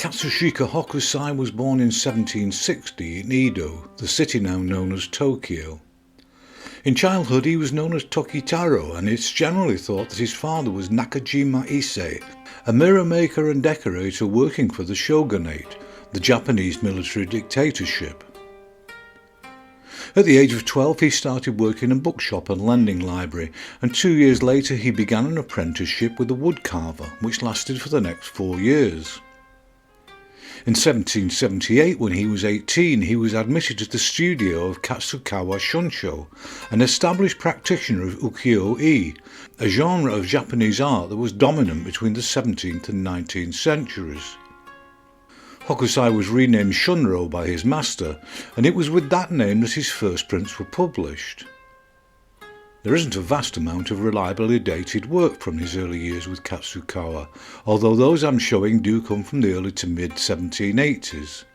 Katsushika Hokusai was born in 1760 in Edo, the city now known as Tokyo. In childhood he was known as Tokitaro, and it's generally thought that his father was Nakajima Issei, a mirror maker and decorator working for the shogunate, the Japanese military dictatorship. At the age of 12 he started working in a bookshop and lending library, and 2 years later he began an apprenticeship with a woodcarver, which lasted for the next 4 years. In 1778, when he was 18, he was admitted to the studio of Katsukawa Shunsho, an established practitioner of ukiyo-e, a genre of Japanese art that was dominant between the 17th and 19th centuries. Hokusai was renamed Shunro by his master, and it was with that name that his first prints were published. There isn't a vast amount of reliably dated work from his early years with Katsukawa, although those I'm showing do come from the early to mid-1780s.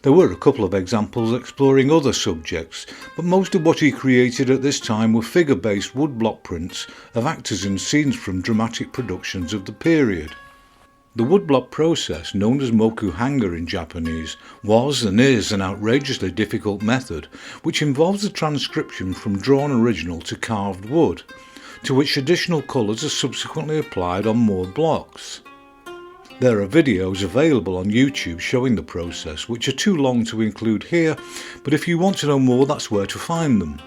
There were a couple of examples exploring other subjects, but most of what he created at this time were figure-based woodblock prints of actors in scenes from dramatic productions of the period. The woodblock process, known as mokuhanga in Japanese, was and is an outrageously difficult method which involves the transcription from drawn original to carved wood, to which additional colours are subsequently applied on more blocks. There are videos available on YouTube showing the process, which are too long to include here, but if you want to know more, that's where to find them.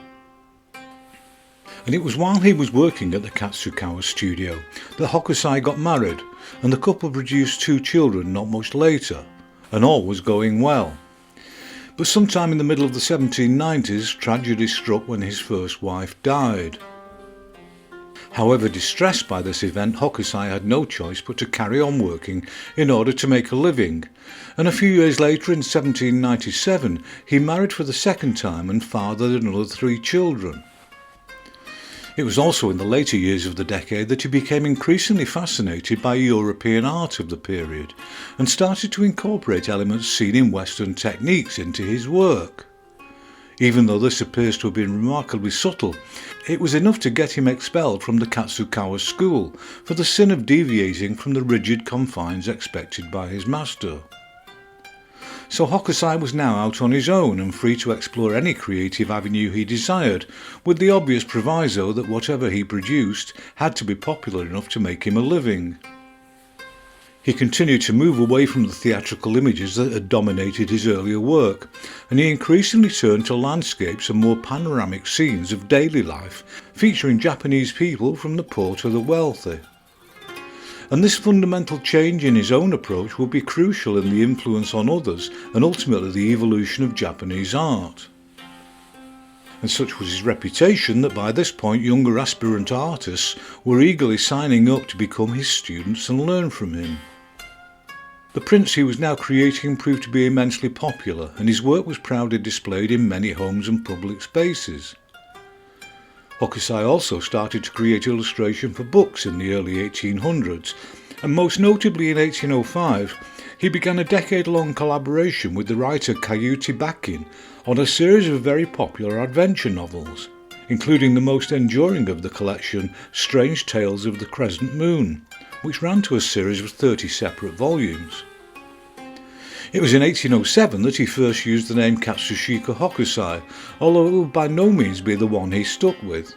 And it was while he was working at the Katsukawa studio that Hokusai got married, and the couple produced 2 children not much later, and all was going well. But sometime in the middle of the 1790s, tragedy struck when his first wife died. However, distressed by this event, Hokusai had no choice but to carry on working in order to make a living, and a few years later, in 1797, he married for the second time and fathered another 3 children. It was also in the later years of the decade that he became increasingly fascinated by European art of the period and started to incorporate elements seen in Western techniques into his work. Even though this appears to have been remarkably subtle, it was enough to get him expelled from the Katsukawa school for the sin of deviating from the rigid confines expected by his master. So Hokusai was now out on his own and free to explore any creative avenue he desired, with the obvious proviso that whatever he produced had to be popular enough to make him a living. He continued to move away from the theatrical images that had dominated his earlier work, and he increasingly turned to landscapes and more panoramic scenes of daily life, featuring Japanese people from the poor to the wealthy. And this fundamental change in his own approach would be crucial in the influence on others and ultimately the evolution of Japanese art. And such was his reputation that by this point younger aspirant artists were eagerly signing up to become his students and learn from him. The prints he was now creating proved to be immensely popular, and his work was proudly displayed in many homes and public spaces. Hokusai also started to create illustration for books in the early 1800s, and most notably in 1805 he began a decade-long collaboration with the writer Kayuchi Bakin on a series of very popular adventure novels, including the most enduring of the collection, Strange Tales of the Crescent Moon, which ran to a series of 30 separate volumes. It was in 1807 that he first used the name Katsushika Hokusai, although it would by no means be the one he stuck with.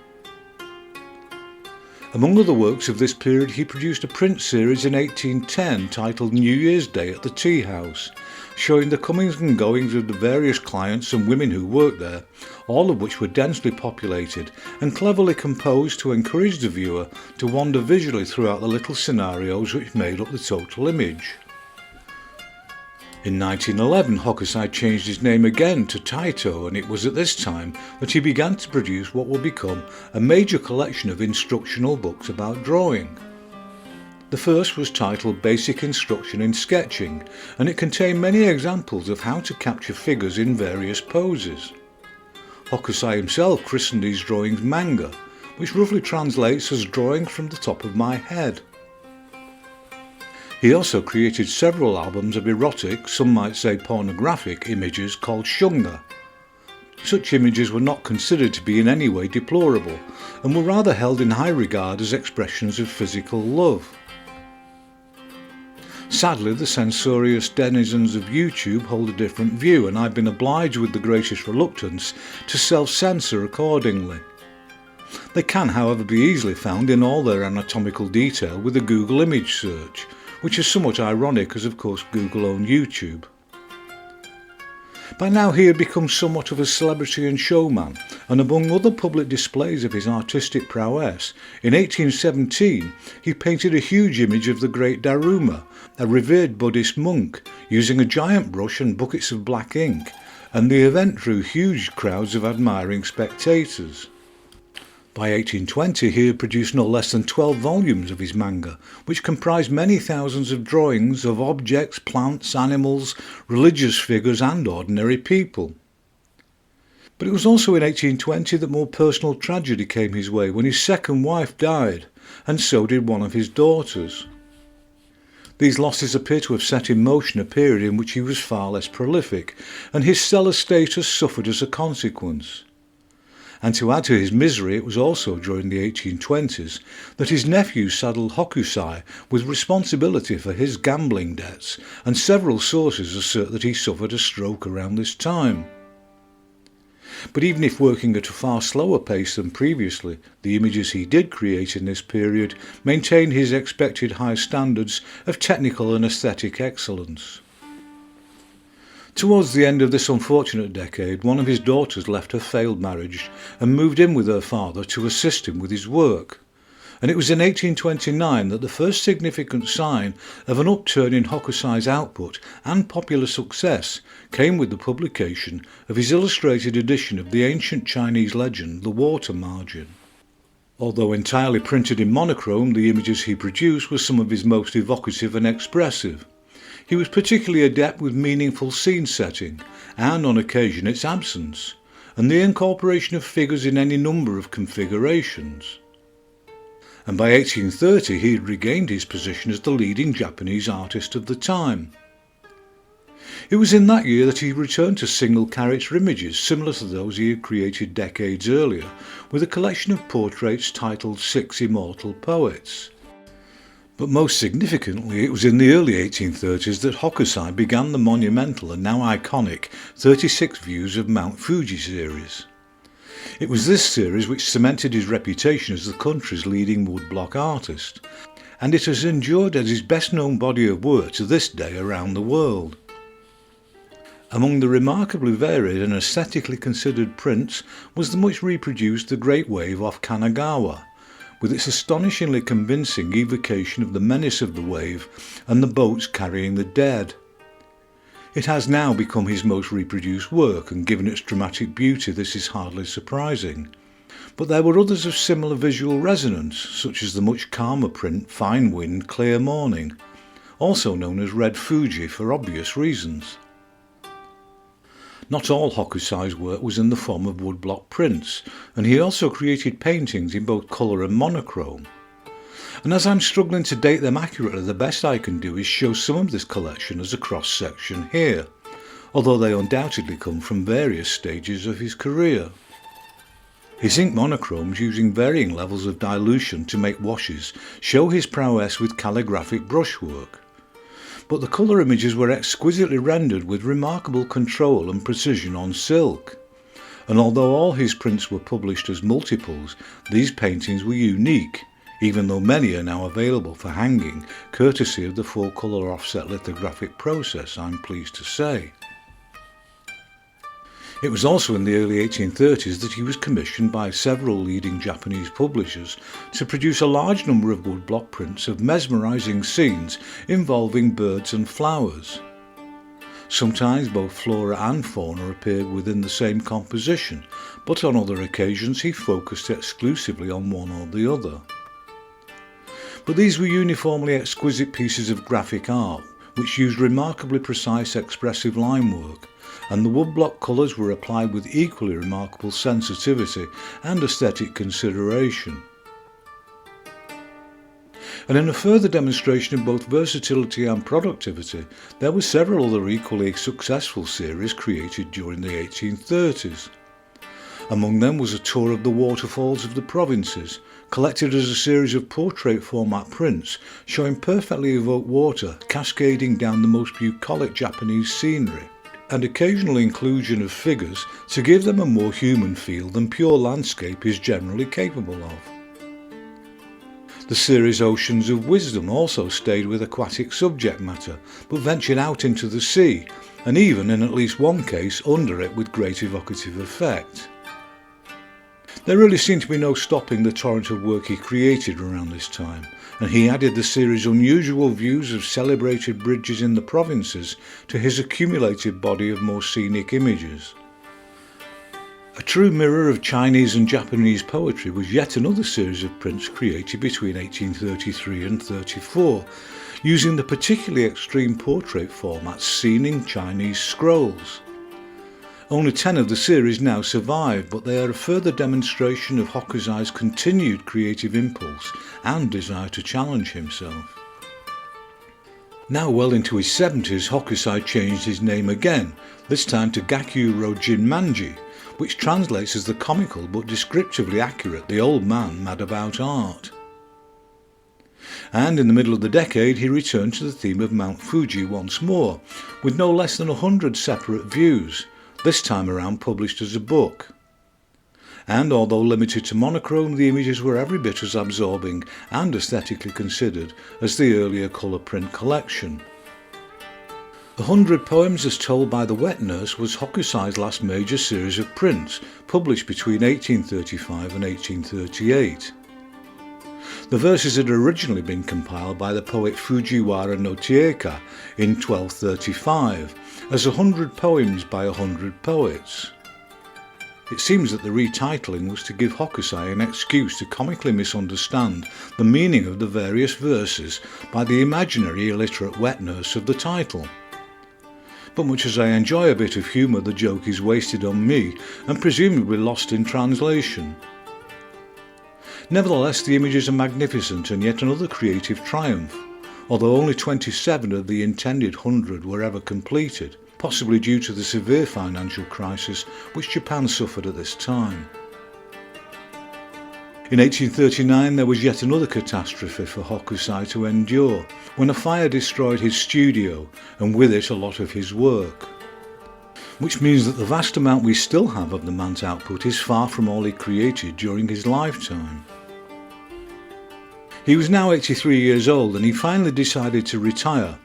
Among other works of this period, he produced a print series in 1810 titled New Year's Day at the Tea House, showing the comings and goings of the various clients and women who worked there, all of which were densely populated and cleverly composed to encourage the viewer to wander visually throughout the little scenarios which made up the total image. In 1911, Hokusai changed his name again to Taito, and it was at this time that he began to produce what would become a major collection of instructional books about drawing. The first was titled Basic Instruction in Sketching, and it contained many examples of how to capture figures in various poses. Hokusai himself christened these drawings manga, which roughly translates as drawing from the top of my head. He also created several albums of erotic, some might say pornographic, images called shunga. Such images were not considered to be in any way deplorable, and were rather held in high regard as expressions of physical love. Sadly, the censorious denizens of YouTube hold a different view, and I've been obliged with the greatest reluctance to self-censor accordingly. They can, however, be easily found in all their anatomical detail with a Google image search, which is somewhat ironic as of course Google own YouTube. By now he had become somewhat of a celebrity and showman, and among other public displays of his artistic prowess, in 1817 he painted a huge image of the great Daruma, a revered Buddhist monk, using a giant brush and buckets of black ink, and the event drew huge crowds of admiring spectators. By 1820 he had produced no less than 12 volumes of his manga, which comprised many thousands of drawings of objects, plants, animals, religious figures and ordinary people. But it was also in 1820 that more personal tragedy came his way when his second wife died, and so did one of his daughters. These losses appear to have set in motion a period in which he was far less prolific, and his stellar status suffered as a consequence. And to add to his misery, it was also during the 1820s that his nephew saddled Hokusai with responsibility for his gambling debts, and several sources assert that he suffered a stroke around this time. But even if working at a far slower pace than previously, the images he did create in this period maintained his expected high standards of technical and aesthetic excellence. Towards the end of this unfortunate decade, one of his daughters left her failed marriage and moved in with her father to assist him with his work. And it was in 1829 that the first significant sign of an upturn in Hokusai's output and popular success came with the publication of his illustrated edition of the ancient Chinese legend, The Water Margin. Although entirely printed in monochrome, the images he produced were some of his most evocative and expressive. He was particularly adept with meaningful scene setting, and on occasion its absence, and the incorporation of figures in any number of configurations. And by 1830 he had regained his position as the leading Japanese artist of the time. It was in that year that he returned to single character images similar to those he had created decades earlier, with a collection of portraits titled 6 Immortal Poets. But most significantly, it was in the early 1830s that Hokusai began the monumental and now iconic 36 Views of Mount Fuji series. It was this series which cemented his reputation as the country's leading woodblock artist, and it has endured as his best known body of work to this day around the world. Among the remarkably varied and aesthetically considered prints was the much reproduced The Great Wave off Kanagawa, with its astonishingly convincing evocation of the menace of the wave and the boats carrying the dead. It has now become his most reproduced work, and given its dramatic beauty this is hardly surprising. But there were others of similar visual resonance, such as the much calmer print Fine Wind, Clear Morning, also known as Red Fuji for obvious reasons. Not all Hokusai's work was in the form of woodblock prints, and he also created paintings in both colour and monochrome. And as I'm struggling to date them accurately, the best I can do is show some of this collection as a cross-section here, although they undoubtedly come from various stages of his career. His ink monochromes, using varying levels of dilution to make washes, show his prowess with calligraphic brushwork. But the colour images were exquisitely rendered with remarkable control and precision on silk. And although all his prints were published as multiples, these paintings were unique, even though many are now available for hanging, courtesy of the full colour offset lithographic process, I'm pleased to say. It was also in the early 1830s that he was commissioned by several leading Japanese publishers to produce a large number of woodblock prints of mesmerising scenes involving birds and flowers. Sometimes both flora and fauna appeared within the same composition, but on other occasions he focused exclusively on one or the other. But these were uniformly exquisite pieces of graphic art, which used remarkably precise expressive line work, and the woodblock colours were applied with equally remarkable sensitivity and aesthetic consideration. And in a further demonstration of both versatility and productivity, there were several other equally successful series created during the 1830s. Among them was a tour of the waterfalls of the provinces, collected as a series of portrait format prints showing perfectly evoked water cascading down the most bucolic Japanese scenery, and occasional inclusion of figures to give them a more human feel than pure landscape is generally capable of. The series Oceans of Wisdom also stayed with aquatic subject matter, but ventured out into the sea, and even in at least one case under it with great evocative effect. There really seemed to be no stopping the torrent of work he created around this time, and he added the series' unusual views of celebrated bridges in the provinces to his accumulated body of more scenic images. A true mirror of Chinese and Japanese poetry was yet another series of prints created between 1833 and 34, using the particularly extreme portrait formats seen in Chinese scrolls. Only 10 of the series now survive, but they are a further demonstration of Hokusai's continued creative impulse and desire to challenge himself. Now well into his 70s, Hokusai changed his name again, this time to Gakyuro Jinmanji, which translates as the comical but descriptively accurate "the old man mad about art." And in the middle of the decade he returned to the theme of Mount Fuji once more, with no less than 100 separate views, this time around published as a book. And although limited to monochrome, the images were every bit as absorbing and aesthetically considered as the earlier colour print collection. 100 Poems as Told by the Wet Nurse was Hokusai's last major series of prints, published between 1835 and 1838. The verses had originally been compiled by the poet Fujiwara no Taika in 1235 as 100 poems by 100 poets. It seems that the retitling was to give Hokusai an excuse to comically misunderstand the meaning of the various verses by the imaginary illiterate wet nurse of the title. But much as I enjoy a bit of humour, the joke is wasted on me and presumably lost in translation. Nevertheless, the images are magnificent and yet another creative triumph, although only 27 of the intended 100 were ever completed, possibly due to the severe financial crisis which Japan suffered at this time. In 1839 there was yet another catastrophe for Hokusai to endure, when a fire destroyed his studio and with it a lot of his work. Which means that the vast amount we still have of the man's output is far from all he created during his lifetime. He was now 83 years old and he finally decided to retire.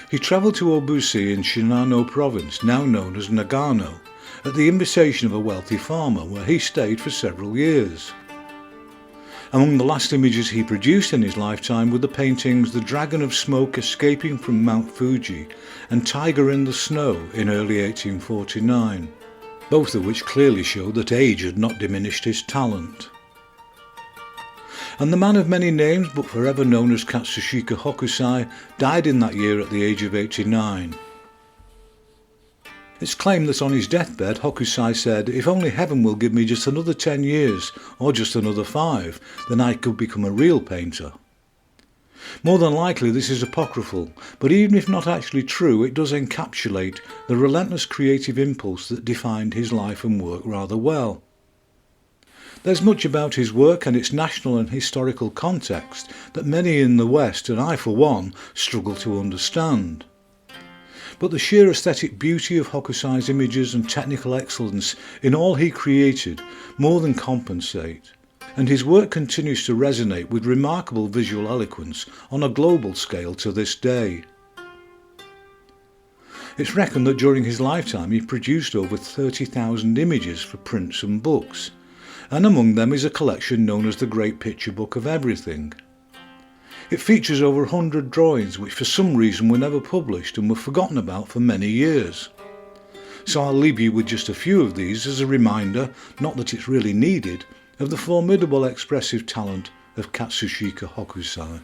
He travelled to Obusi in Shinano province, now known as Nagano, at the invitation of a wealthy farmer, where he stayed for several years. Among the last images he produced in his lifetime were the paintings The Dragon of Smoke Escaping from Mount Fuji and Tiger in the Snow in early 1849, both of which clearly showed that age had not diminished his talent. And the man of many names, but forever known as Katsushika Hokusai, died in that year at the age of 89. It's claimed that on his deathbed Hokusai said, "If only heaven will give me just another 10 years, or just another 5, then I could become a real painter." More than likely this is apocryphal, but even if not actually true, it does encapsulate the relentless creative impulse that defined his life and work rather well. There's much about his work and its national and historical context that many in the West, and I for one, struggle to understand. But the sheer aesthetic beauty of Hokusai's images and technical excellence in all he created more than compensate, and his work continues to resonate with remarkable visual eloquence on a global scale to this day. It's reckoned that during his lifetime he produced over 30,000 images for prints and books, and among them is a collection known as the Great Picture Book of Everything. It features over 100 drawings which for some reason were never published and were forgotten about for many years. So I'll leave you with just a few of these as a reminder, not that it's really needed, of the formidable expressive talent of Katsushika Hokusai.